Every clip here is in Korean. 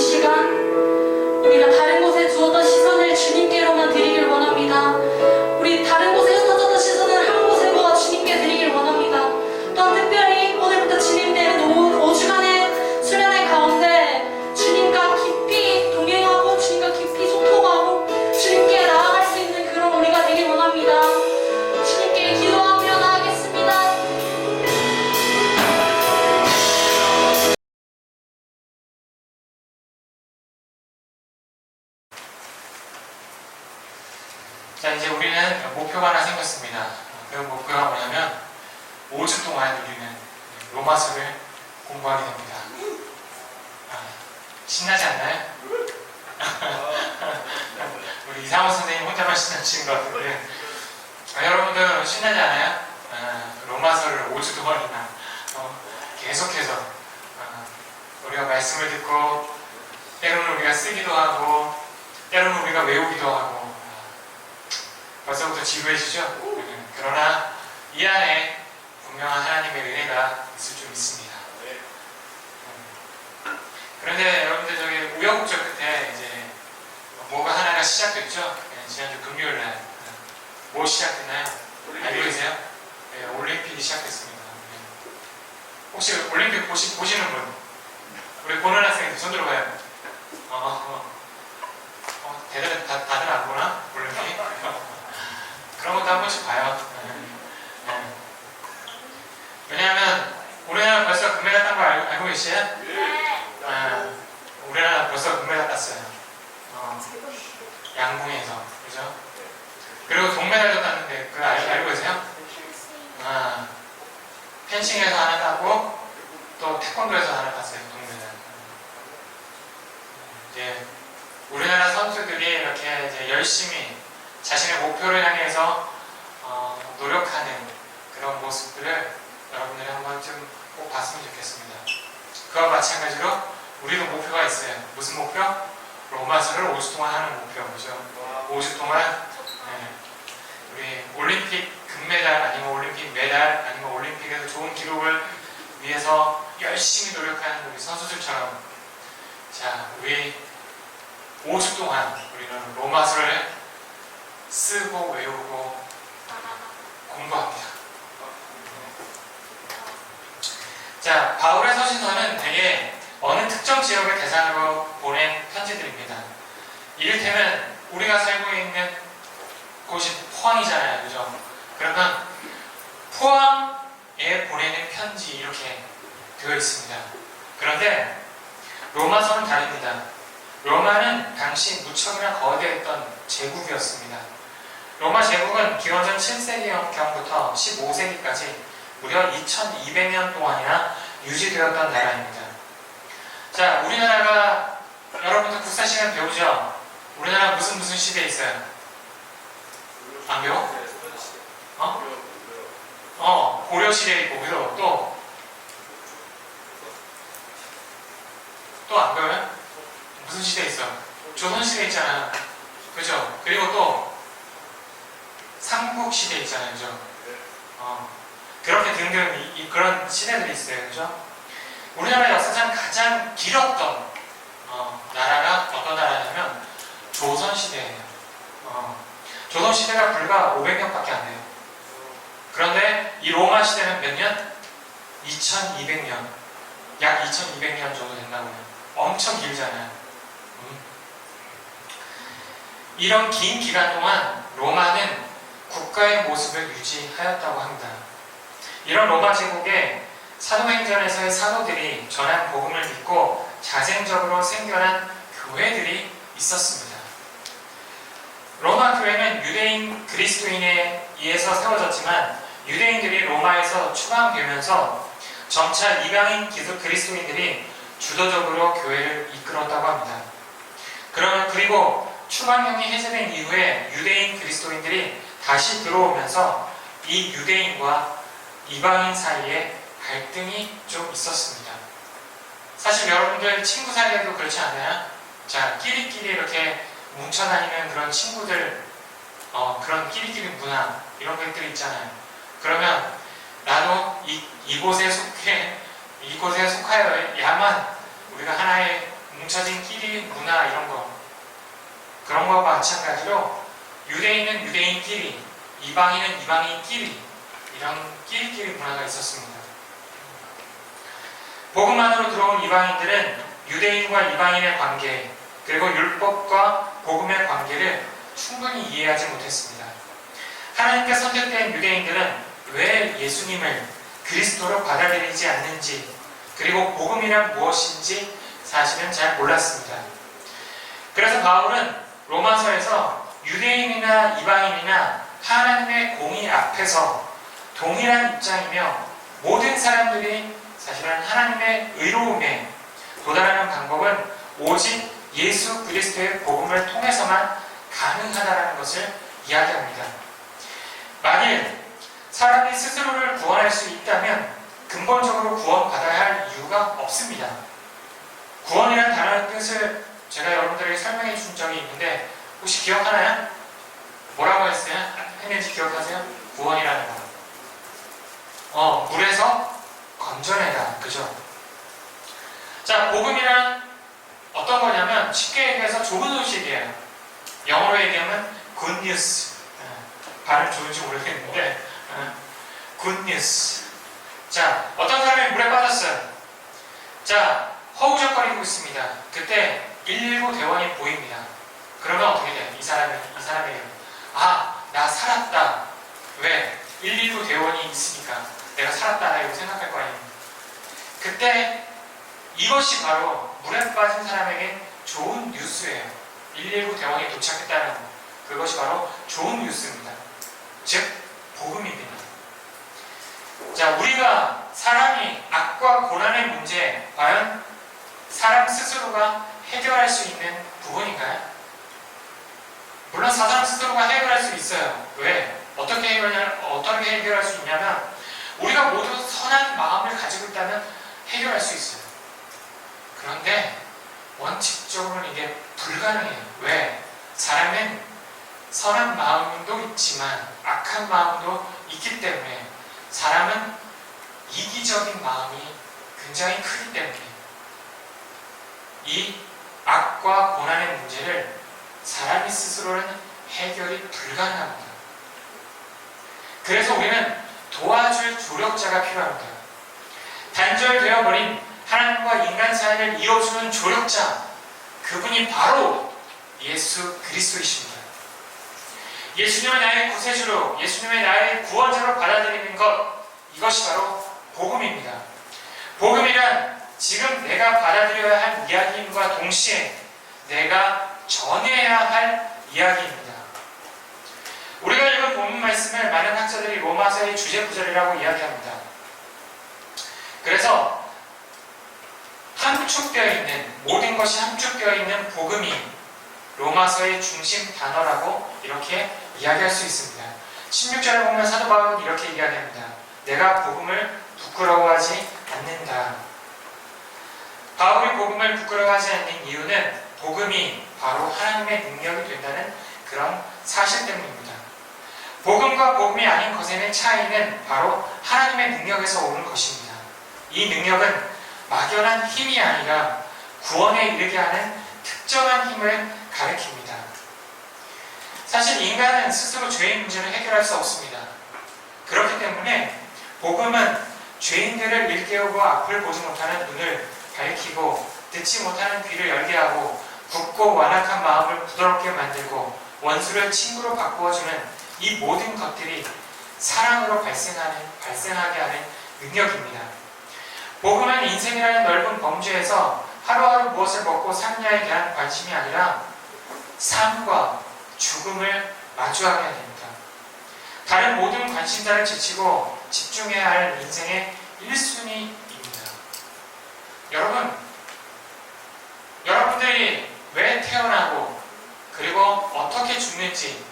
시간 우리가 다른 곳에 두었던 시선을 주님께로만 드리길 원합니다. 우리 다른 곳에 흩어졌던 시선을 한 곳에 모아 주님께 드리길 원합니다. 또한 특별히 오늘부터 진행되는 5주간의 수련회 가운데 주님과 깊이 동행하고 주님과 깊이 소통하고 주님께 나아갈 수 있는 그런 우리가 되길 원합니다. 주님께 기도하며 나아가겠습니다. 자, 이제 우리는 목표가 하나 생겼습니다. 그 목표가 뭐냐면 5주 동안 우리는 로마서를 공부하게 됩니다. 신나지 않나요? 우리 이상호 선생님 혼자만 신나시는 것 같은데 여러분들 신나지 않아요? 로마서를 5주 동안이나 계속해서 우리가 말씀을 듣고 때로는 우리가 쓰기도 하고 때로는 우리가 외우기도 하고 벌써부터 지루해지죠? 그러나 이 안에 분명한 하나님의 은혜가 있을 줄 믿습니다. 그런데 여러분들 저기 우여곡절 끝에 이제 뭐가 하나가 시작됐죠? 지난주 금요일날 뭐 시작됐나요? 알고 계세요? 네, 올림픽이 시작됐습니다. 혹시 올림픽 보시는 분? 우리 보는 학생들 손 들어봐요. 다들 안 보나? 올림픽? 그런 것도 한 번씩 봐요. 왜냐하면 우리나라 벌써 금메달 딴 거 알고 계시죠? 우리나라 벌써 금메달 땄어요. 양궁에서, 그죠? 그리고 동메달도 땄는데 그거 알고 계세요? 펜싱에서 하나 따고 또 태권도에서 하나 땄어요. 동메달. 이제 우리나라 선수들이 이렇게 이제 열심히 자신의 목표를 향해서 노력하는 그런 모습들을 여러분들이 한 번쯤 꼭 봤으면 좋겠습니다. 그와 마찬가지로 우리도 목표가 있어요. 무슨 목표? 로마서를 5주 동안 하는 목표죠. 5주 동안 우리 올림픽 금메달 아니면 올림픽 메달 아니면 올림픽에서 좋은 기록을 위해서 열심히 노력하는 우리 선수들처럼 자, 우리 5주 동안 우리는 로마서를 쓰고 외우고 공부합니다. 자, 바울의 서신서는 되게 어느 특정 지역을 대상으로 보낸 편지들입니다. 이를테면 우리가 살고 있는 곳이 포항이잖아요. 그죠? 그러면 포항에 보내는 편지 이렇게 되어 있습니다. 그런데 로마서는 다릅니다. 로마는 당시 무척이나 거대했던 제국이었습니다. 로마 제국은 기원전 7세기경부터 15세기까지 무려 2200년 동안이나 유지되었던 나라입니다. 자, 우리나라가 여러분들 국사 시간 배우죠? 우리나라 무슨 시대에 있어요? 안 배워? 고려 시대에 있고, 그죠? 또 안 배워요? 무슨 시대에 있어? 조선 시대에 있잖아. 그죠? 그리고 또 삼국 시대에 있잖아요. 그죠? 그렇게 등등 그런 시대들이 있어요. 그죠? 우리나라 역사상 가장 길었던 나라가 어떤 나라냐면 조선 시대예요. 조선 시대가 불과 500년밖에 안 돼요. 그런데 이 로마 시대는 몇 년? 2200년. 약 2200년 정도 된다고요. 엄청 길잖아요. 이런 긴 기간 동안 로마는 국가의 모습을 유지하였다고 합니다. 이런 로마 제국에 사도행전에서의 사도들이 전한 복음을 믿고 자생적으로 생겨난 교회들이 있었습니다. 로마 교회는 유대인 그리스도인에 의해서 세워졌지만 유대인들이 로마에서 추방되면서 점차 이방인 그리스도인들이 주도적으로 교회를 이끌었다고 합니다. 그리고 추방령이 해제된 이후에 유대인 그리스도인들이 다시 들어오면서 이 유대인과 이방인 사이에 갈등이 좀 있었습니다. 사실 여러분들 친구 사이에도 그렇지 않나요? 자, 끼리끼리 이렇게 뭉쳐다니는 그런 친구들, 그런 끼리끼리 문화 이런 것들이 있잖아요. 그러면 나도 이곳에 속하여야만 우리가 하나의 뭉쳐진 끼리 문화 이런 거 그런 거와 마찬가지로 유대인은 유대인끼리, 이방인은 이방인끼리 이런 끼리끼리 문화가 있었습니다. 복음 안으로 들어온 이방인들은 유대인과 이방인의 관계 그리고 율법과 복음의 관계를 충분히 이해하지 못했습니다. 하나님께 선택된 유대인들은 왜 예수님을 그리스도로 받아들이지 않는지 그리고 복음이란 무엇인지 사실은 잘 몰랐습니다. 그래서 바울은 로마서에서 유대인이나 이방인이나 하나님의 공의 앞에서 동일한 입장이며 모든 사람들이 사실은 하나님의 의로움에 도달하는 방법은 오직 예수 그리스도의 복음을 통해서만 가능하다는 것을 이야기합니다. 만일 사람이 스스로를 구원할 수 있다면 근본적으로 구원받아야 할 이유가 없습니다. 구원이라는 단어의 뜻을 제가 여러분들에게 설명해 준 적이 있는데 혹시 기억하나요? 뭐라고 했는지 기억하세요? 구원이라는 거. 물에서 건져내다. 그죠? 자, 복음이란 어떤 거냐면 쉽게 얘기해서 좋은 소식이에요. 영어로 얘기하면 good news. 발음 좋은지 모르겠는데 good news. 자, 어떤 사람이 물에 빠졌어요. 자, 허우적거리고 있습니다. 그때 119 대원이 보입니다. 그러면 어떻게 돼요? 이 사람에게 나 살았다. 왜? 119 대원이 있으니까 내가 살았다 이렇게 생각할 거 아닙니까? 그때 이것이 바로 물에 빠진 사람에게 좋은 뉴스예요. 119 대원이 도착했다는 것. 그것이 바로 좋은 뉴스입니다. 즉 복음입니다. 자, 우리가 사람이 악과 고난의 문제 과연 사람 스스로가 해결할 수 있는 부분인가요? 물론 사람 스스로가 해결할 수 있어요. 왜? 어떻게 해결할 수 있냐면 우리가 모두 선한 마음을 가지고 있다면 해결할 수 있어요. 그런데 원칙적으로는 이게 불가능해요. 왜? 사람은 선한 마음도 있지만 악한 마음도 있기 때문에 사람은 이기적인 마음이 굉장히 크기 때문에 이 악과 고난의 문제를 사람이 스스로는 해결이 불가능합니다. 그래서 우리는 도와줄 조력자가 필요합니다. 단절되어버린 하나님과 인간 사이를 이어주는 조력자, 그분이 바로 예수 그리스도이십니다. 예수님을 나의 구세주로, 예수님을 나의 구원자로 받아들이는 것, 이것이 바로 복음입니다. 복음이란 지금 내가 받아들여야 할 이야기임과 동시에 내가 전해야 할 이야기입니다. 우리가 읽은 본문 말씀을 많은 학자들이 로마서의 주제 구절이라고 이야기합니다. 그래서 함축되어 있는, 모든 것이 함축되어 있는 복음이 로마서의 중심 단어라고 이렇게 이야기할 수 있습니다. 16절에 보면 사도 바울은 이렇게 이야기합니다. 내가 복음을 부끄러워하지 않는다. 바울이 복음을 부끄러워하지 않는 이유는 복음이 바로 하나님의 능력이 된다는 그런 사실 때문입니다. 복음과 복음이 아닌 것의 차이는 바로 하나님의 능력에서 오는 것입니다. 이 능력은 막연한 힘이 아니라 구원에 이르게 하는 특정한 힘을 가리킵니다. 사실 인간은 스스로 죄의 문제를 해결할 수 없습니다. 그렇기 때문에 복음은 죄인들을 일깨우고 앞을 보지 못하는 눈을 밝히고 듣지 못하는 귀를 열게 하고 굳고 완악한 마음을 부드럽게 만들고 원수를 친구로 바꾸어주는 이 모든 것들이 사랑으로 발생하게 하는 능력입니다. 복음은 인생이라는 넓은 범주에서 하루하루 무엇을 먹고 사느냐에 대한 관심이 아니라 삶과 죽음을 마주하게 됩니다. 다른 모든 관심사를 제치고 집중해야 할 인생의 1순위입니다. 여러분들이 왜 태어나고 그리고 어떻게 죽는지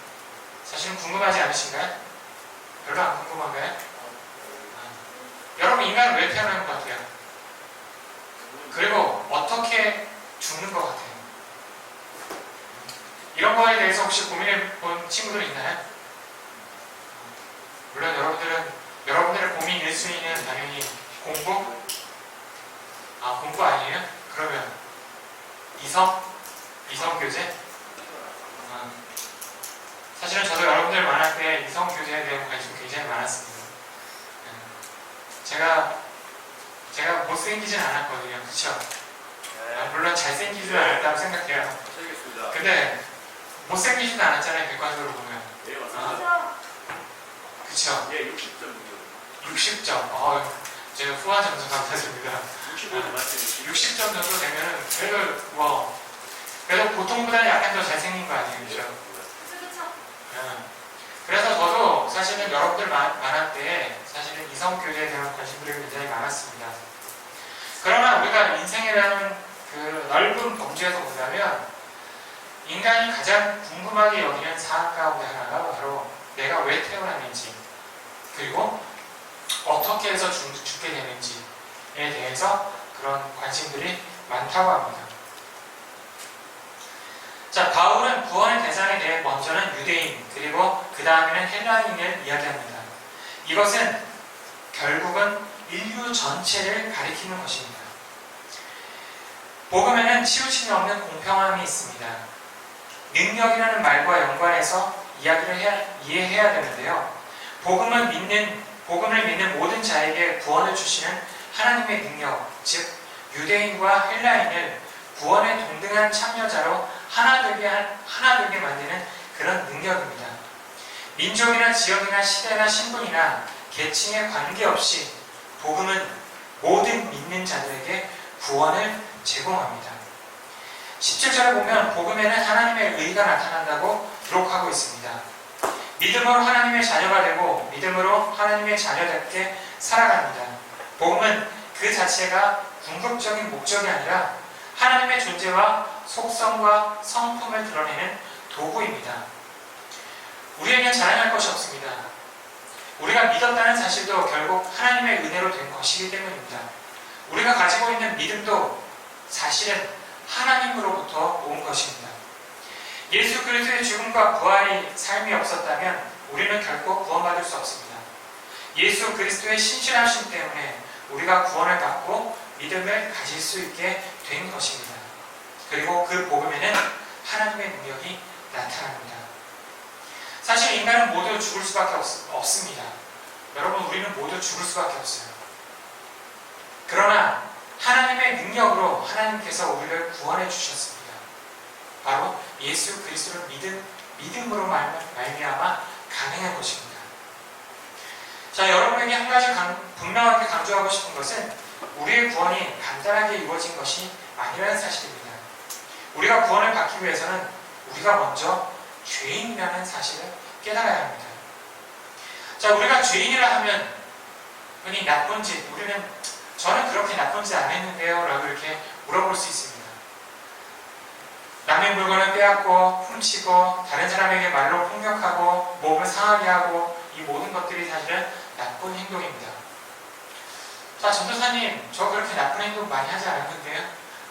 사실은 궁금하지 않으신가요? 별로 안 궁금한가요? 여러분, 인간은 왜 태어나는 것 같아요? 그리고 어떻게 죽는 것 같아요? 이런 거에 대해서 혹시 고민해 본 친구들 있나요? 물론 여러분들의 고민 1순위는 당연히 공부? 공부 아니에요? 그러면 이성교제? 사실은 저도 여러분들 만날 때 이성교제에 대한 관심이 굉장히 많았습니다. 제가 못생기진 않았거든요. 그쵸? 물론 잘생기진 않았다고 생각해요. 근데 못생기지도 않았잖아요. 객관적으로 보면. 그쵸? 60점. 제가 후한 점수 감사드립니다. 60점 정도 되면은 그래도 보통보다는 약간 더 잘생긴 거 아니에요? 그죠? 그래서 저도 사실은 여러분들 만날 때 사실은 이성교제에 대한 관심들이 굉장히 많았습니다. 그러나 우리가 인생이라는 그 넓은 범주에서 본다면 인간이 가장 궁금하게 여기는 사안 가운데 하나가 바로 내가 왜 태어났는지 그리고 어떻게 해서 죽게 되는지에 대해서 그런 관심들이 많다고 합니다. 자, 바울은 구원의 대상에 대해 먼저는 유대인 그리고 그 다음에는 헬라인을 이야기합니다. 이것은 결국은 인류 전체를 가리키는 것입니다. 복음에는 치우침이 없는 공평함이 있습니다. 능력이라는 말과 연관해서 이해해야 되는데요. 복음을 믿는 모든 자에게 구원을 주시는 하나님의 능력, 즉 유대인과 헬라인을 구원의 동등한 참여자로 하나 되게 만드는 그런 능력입니다. 민족이나 지역이나 시대나 신분이나 계층에 관계없이 복음은 모든 믿는 자들에게 구원을 제공합니다. 17절에 보면 복음에는 하나님의 의가 나타난다고 기록하고 있습니다. 믿음으로 하나님의 자녀가 되고 믿음으로 하나님의 자녀답게 살아갑니다. 복음은 그 자체가 궁극적인 목적이 아니라 하나님의 존재와 속성과 성품을 드러내는 도구입니다. 우리에겐 자랑할 것이 없습니다. 우리가 믿었다는 사실도 결국 하나님의 은혜로 된 것이기 때문입니다. 우리가 가지고 있는 믿음도 사실은 하나님으로부터 온 것입니다. 예수 그리스도의 죽음과 부활의 삶이 없었다면 우리는 결코 구원받을 수 없습니다. 예수 그리스도의 신실하심 때문에 우리가 구원을 받고 믿음을 가질 수 있게 된 것입니다. 그리고 그 복음에는 하나님의 능력이 나타납니다. 사실 인간은 모두 죽을 수밖에 없습니다. 여러분, 우리는 모두 죽을 수밖에 없어요. 그러나 하나님의 능력으로 하나님께서 우리를 구원해 주셨습니다. 바로 예수 그리스도를 믿음으로 말미암아 가능한 것입니다. 자, 여러분에게 한 가지 분명하게 강조하고 싶은 것은 우리의 구원이 간단하게 이루어진 것이 아니라는 사실입니다. 우리가 구원을 받기 위해서는 우리가 먼저 죄인이라는 사실을 깨달아야 합니다. 자, 우리가 죄인이라 하면 흔히 나쁜 짓, 저는 그렇게 나쁜 짓 안 했는데요 라고 이렇게 물어볼 수 있습니다. 남의 물건을 빼앗고 훔치고 다른 사람에게 말로 폭력하고 몸을 상하게 하고 이 모든 것들이 사실은 나쁜 행동입니다. 자, 전도사님, 저 그렇게 나쁜 행동 많이 하지 않았는데요?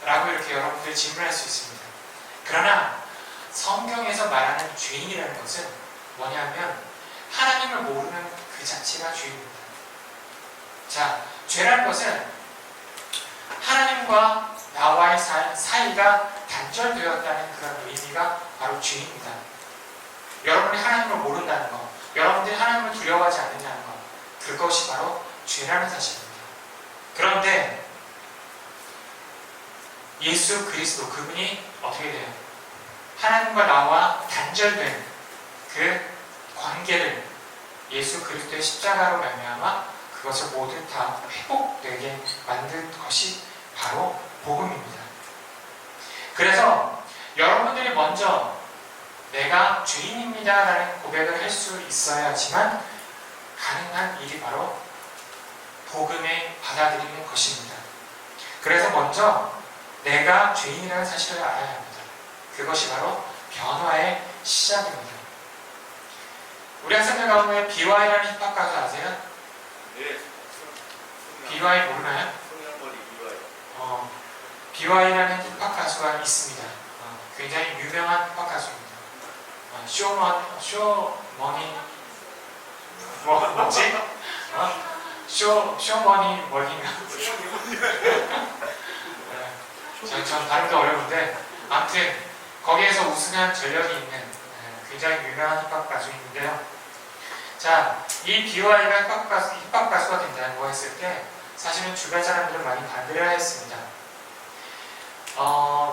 라고 이렇게 여러분들이 질문할 수 있습니다. 그러나 성경에서 말하는 죄인이라는 것은 뭐냐면 하나님을 모르는 그 자체가 죄입니다. 자, 죄라는 것은 하나님과 나와의 사이가 단절되었다는 그런 의미가 바로 죄입니다. 여러분이 하나님을 모른다는 것, 여러분들이 하나님을 두려워하지 않는다는 것, 그것이 바로 죄라는 사실입니다. 그런데 예수 그리스도 그분이 어떻게 돼요? 하나님과 나와 단절된 그 관계를 예수 그리스도의 십자가로 말미암아 그것을 모두 다 회복되게 만든 것이 바로 복음입니다. 그래서 여러분들이 먼저 내가 죄인입니다 라는 고백을 할 수 있어야지만 가능한 일이 바로 복음에 받아들이는 것입니다. 그래서 먼저 내가 죄인이라는 사실을 알아야 합니다. 그것이 바로 변화의 시작입니다. 우리 학생들 가운데 BY라는 힙합 가수 아세요? 네. BY 모르나요? BY라는 힙합 가수가 있습니다. 굉장히 유명한 힙합 가수입니다. 쇼머니 뭐지? 쇼머니 뭐인가? 전 발음도 어려운데 아무튼 거기에서 우승한 전력이 있는 굉장히 유명한 힙합 가수인데요. 자, 이 BY가 힙합 가수가 된다고 했을 때 사실은 주변 사람들은 많이 반대를 했습니다.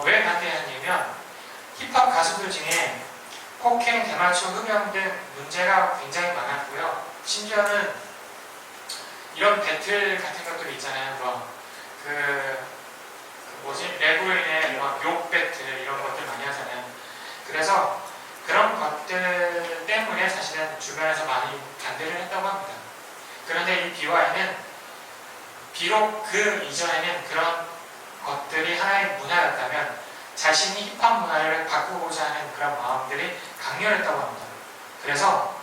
왜 반대했냐면 힙합 가수들 중에 폭행, 대마초, 흡연 등 문제가 굉장히 많았고요. 심지어는 이런 배틀 같은 것들이 있잖아요. 랩으로 인해 욕 배틀 이런 것들 많이 하잖아요. 그래서 그런 것들 때문에 사실은 주변에서 많이 반대를 했다고 합니다. 그런데 이 BY는 비록 그 이전에는 그런 것들이 하나의 문화였다면 자신이 힙합 문화를 바꾸고자 하는 그런 마음들이 강렬했다고 합니다. 그래서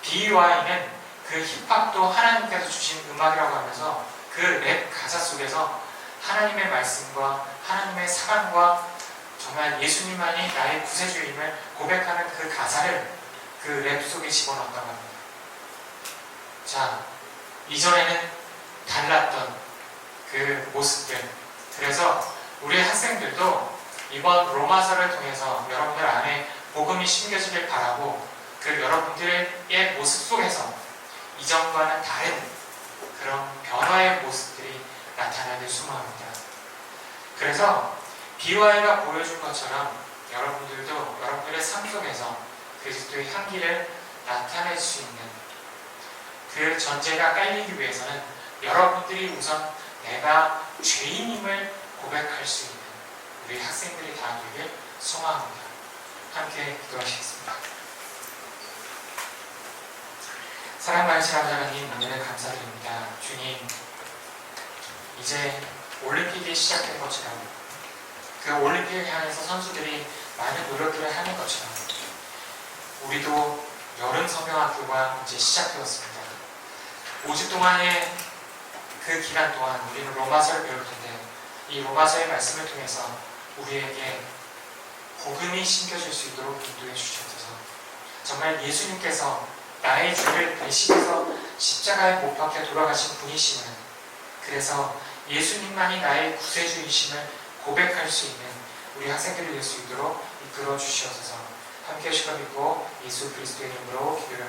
BY는 그 힙합도 하나님께서 주신 음악이라고 하면서 그 랩 가사 속에서 하나님의 말씀과 하나님의 사랑과 정말 예수님만이 나의 구세주임을 고백하는 그 가사를 그 랩 속에 집어넣었다고 합니다. 자, 이전에는 달랐던 그 모습들. 그래서 우리 학생들도 이번 로마서를 통해서 여러분들 안에 복음이 심겨지길 바라고 그 여러분들의 모습 속에서 이전과는 다른 그런 변화의 모습들이 나타나길 소망합니다. 그래서 BY가 보여준 것처럼 여러분들도 여러분들의 삶 속에서 그리스도의 향기를 나타낼 수 있는 그 전제가 깔리기 위해서는 여러분들이 우선 내가 죄인임을 고백할 수 있는 우리 학생들이 다 되길 소망합니다. 함께 기도하시겠습니다. 사랑 많으신 아버지 하나님, 은혜를 감사드립니다. 주님, 이제 올림픽이 시작된 것처럼 그 올림픽을 향해서 선수들이 많은 노력들을 하는 것처럼 우리도 여름 성경학교가 이제 시작되었습니다. 5주 동안의 그 기간 동안 우리는 로마서를 배울 텐데 이 로마서의 말씀을 통해서 우리에게 복음이 심겨질 수 있도록 인도해 주시옵소서. 정말 예수님께서 나의 죄를 대신해서 십자가에 못 박혀 돌아가신 분이시면 그래서 예수님만이 나의 구세주이심을 고백할 수 있는 우리 학생들이 될 수 있도록 이끌어 주시옵소서. 함께 하실 것 믿고 예수 그리스도의 이름으로 기도를